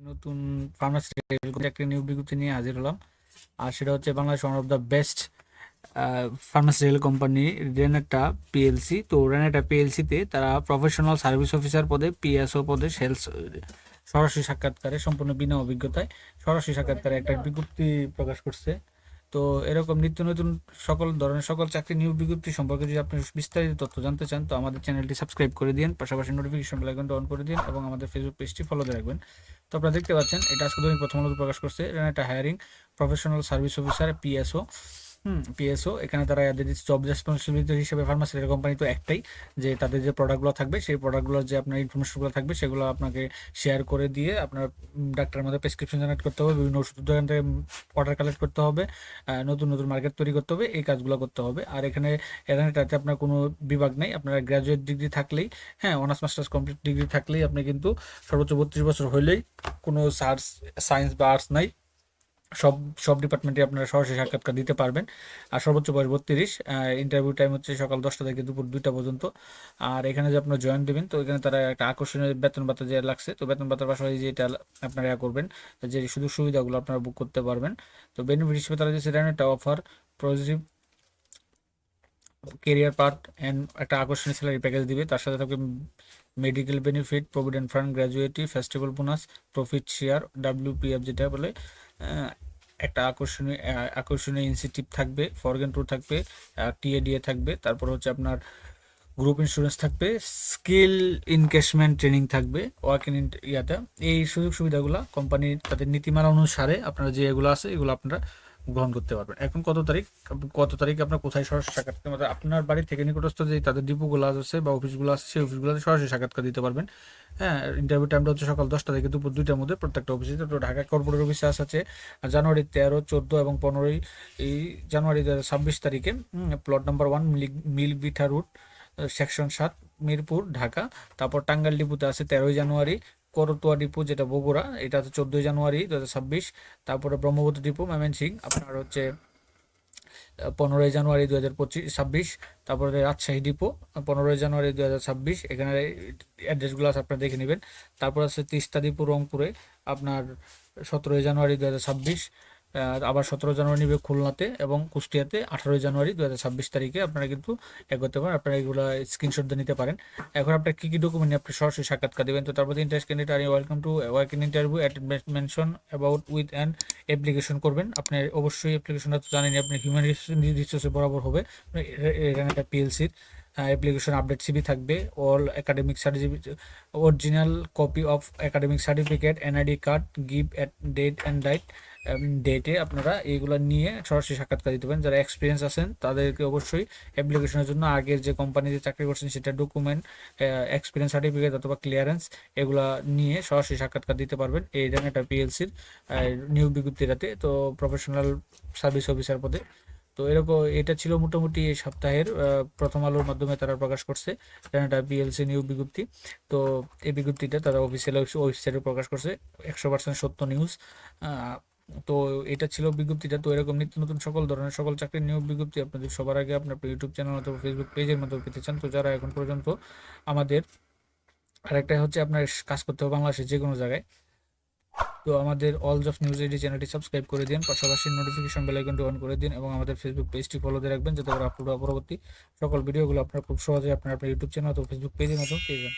নতুন ফার্মাসিউটিক্যাল একটা নিয়োগ বিজ্ঞপ্তি নিয়ে হাজির হলাম। আর সেটা হচ্ছে Bangladesh one of the best pharmaceutical company Renata PLC. তো রেনেটা পিএলসিতে তারা প্রফেশনাল সার্ভিস অফিসার পদে, পিএসও পদে সেলস সরাসরি সাক্ষাৎকারে সম্পূর্ণ বিনা অভিজ্ঞতায় সরাসরি সাক্ষাৎকারে একটা বিজ্ঞপ্তি প্রকাশ করছে। তো এরকম নিত্য নতুন সকল ধরনের সকল চাকরি নিয়োগ বিজ্ঞপ্তি সম্পর্কে যদি আপনি বিস্তারিত তথ্য জানতে চান, তো আমাদের চ্যানেলটি সাবস্ক্রাইব করে দিন, পাশাপাশি নোটিফিকেশন বেল আইকনটা অন করে দিন এবং আমাদের ফেসবুক পেজটি ফলো দিয়ে রাখবেন। তো আপনারা দেখতে পাচ্ছেন এটা আজকে দৈনিক প্রথম আলো প্রকাশ করছে, এটা hiring professional service officer PSO. PSO এখানে তারা এদের জব রেসপন্সিবিলিটি হিসেবে ফার্মাসিউটিক্যাল কোম্পানি তো একটাই, যে তাদের যে প্রোডাক্টগুলো থাকবে সেই প্রোডাক্টগুলোর যে আপনার ইনফরমেশনগুলো থাকবে সেগুলো আপনাকে শেয়ার করে দিয়ে আপনার ডাক্তারের মধ্যে প্রেসক্রিপশন জেনারেট করতে হবে, বিভিন্ন ওষুধ দোকান থেকে অর্ডার কালেক্ট করতে হবে, নতুন নতুন মার্কেট তৈরি করতে হবে, এই কাজগুলো করতে হবে। আর এটাতে আপনার কোনো বিভাগ নেই, আপনার গ্র্যাজুয়েট ডিগ্রি থাকলেই, হ্যাঁ অনার্স মাস্টার্স কমপ্লিট ডিগ্রি থাকলেই আপনি কিন্তু সর্বোচ্চ 32 বছর হলেই, কোনো সায়েন্স বা আর্টস নাই, সব সব ডিপার্টমেন্টে আপনারা সরাসরি সাক্ষাৎকার দিতে পারবেন। আর সর্বোচ্চ বয়স 32। ইন্টারভিউ টাইম হচ্ছে সকাল 10টা থেকে দুপুর 2টা পর্যন্ত। আর এখানে যে আপনারা জয়েন দেবেন, তো এখানে তারা একটা আকর্ষণীয় বেতন ভাতা যে লাগছে, তো বেতন ভাতার পাশাপাশি যেটা আপনারা করবেন, যে সুযোগ সুবিধাগুলো আপনারা বুক করতে পারবেন। তো বেনিফিট হিসেবে তারা যে সেটা একটা offer, positive career path and একটা আকর্ষণীয় স্যালারি প্যাকেজ দিবে। তার সাথে থাকবে medical benefit, provident fund, gratuity, festival bonus, profit share, WPF যেটা বলে, একটা আকর্ষণীয় ইনসেন্টিভ থাকবে, ফরগেন ট্যুর থাকবে, টিএডিএ থাকবে, তারপর হচ্ছে আপনার গ্রুপ ইন্স্যুরেন্স থাকবে, স্কিল ইনকেশমেন্ট ট্রেনিং থাকবে, ওয়ার্ক ইন ইয়াতে। এই সুযোগ সুবিধাগুলো কোম্পানির তাদের নীতিমালা অনুসারে আপনারা যে এগুলো আছে এগুলো আপনারা গ্রহণ করতে পারবেন। এখন কত তারিখ আপনার কোথায় সরাসরি সাক্ষাৎকার, মানে আপনার বাড়ি থেকে নিকটস্থ যে তাদের ডিপোগুলো আছে বা অফিসগুলো আছে সেই অফিসগুলোতে সরাসরি সাক্ষাৎকার দিতে পারবেন। হ্যাঁ, ইন্টারভিউ টাইমটা হচ্ছে সকাল 10টা থেকে দুপুর 2টার মধ্যে প্রত্যেকটা অফিসে। তো ঢাকা কর্পোরেট অফিসে আছে জানুয়ারি 13, 14 এবং 15 এই জানুয়ারি 26 তারিখে, plot number 1, Milk Vita road, section 7, Mirpur, Dhaka. তারপর টাঙ্গাইল ডিপুতে আছে 13ই জানুয়ারি, করতোয়া ডিপো যেটা বগুড়া, এটা হচ্ছে 14ই জানুয়ারি 2026। তারপরে ব্রহ্মপুত্র ডিপো ময়মনসিংহ আপনার হচ্ছে 15ই জানুয়ারি 2026। তারপরে রাজশাহী ডিপো 15ই জানুয়ারি 2026, এখানে অ্যাড্রেসগুলো আছে আপনারা দেখে নেবেন। তারপর আছে তিস্তা ডিপো রংপুরে আপনার 17ই জানুয়ারি 2026। আবার 17 জানুয়ারি নিবে খুলনাতে এবং কুষ্টিয়াতে 18ই জানুয়ারি 2026 তারিখে। আপনারা কিন্তু এগোতে পারেন, আপনারা এগুলো স্ক্রিনশট দিয়ে নিতে পারেন। এখন আপনার কী কী ডকুমেন্ট নিয়ে আপনি সরাসরি সাক্ষাৎকার দেবেন, তো তারপর interest candidate are welcome to work in interview at mention about with an application করবেন। আপনি অবশ্যই অ্যাপ্লিকেশনটা তো জানেন, আপনি হিউম্যান রিসোর্সে বরাবর হবে। এখানে একটা পিএলসির অ্যাপ্লিকেশন আপডেট সিবি থাকবে, all academic certificate, original copy of academic certificate, NID card, give at date and right ডেটে আপনারা এইগুলো নিয়ে সরাসরি সাক্ষাৎকার দিতে পারেন। যারা এক্সপিরিয়েন্স আছেন তাদেরকে অবশ্যই অ্যাপ্লিকেশনের জন্য আগের যে কোম্পানিতে চাকরি করছেন সেটা ডকুমেন্ট, এক্সপিরিয়েন্স সার্টিফিকেট অথবা ক্লিয়ারেন্স এগুলা নিয়ে সরাসরি সাক্ষাৎকার দিতে পারবেন এই একটা পিএলসির নিয়োগ বিজ্ঞপ্তিটাতে। তো প্রফেশনাল সার্ভিস অফিসার পদে। তো এরকম এটা ছিল মোটামুটি এই সপ্তাহের প্রথম আলোর মাধ্যমে তারা প্রকাশ করছে একটা পিএলসি নিয়োগ বিজ্ঞপ্তি। তো এই বিজ্ঞপ্তিটা তারা অফিসিয়াল ওয়েবসাইটে প্রকাশ করছে, 100% সত্য নিউজ। তো এটা ছিল বিজ্ঞপ্তিটা। তো এরকম নিত্য নতুন সকল ধরনের সকল চাকরির নিয়োগ বিজ্ঞপ্তি আপনাদের সবার আগে আপনার ইউটিউব চ্যানেল অথবা ফেসবুক পেজের মাধ্যমে পেতে চান, তো যারা এখন পর্যন্ত আমাদের, আরেকটা হচ্ছে আপনার কাজ করতে হবে বাংলাদেশের যে কোনো জায়গায়, তো আমাদের অল জব নিউজ এইডি চ্যানেলটি সাবস্ক্রাইব করে দিন, পাশাপাশি নোটিফিকেশন বেল আইকনটি অন করে দিন এবং আমাদের ফেসবুক পেজটি ফলো দিয়ে রাখবেন, যাতে করে আপলোড পরবর্তী সকল ভিডিওগুলো আপনারা খুব সহজে আপনার ইউটিউব চ্যানেল অথবা ফেসবুক পেজের মতো পেয়ে যান।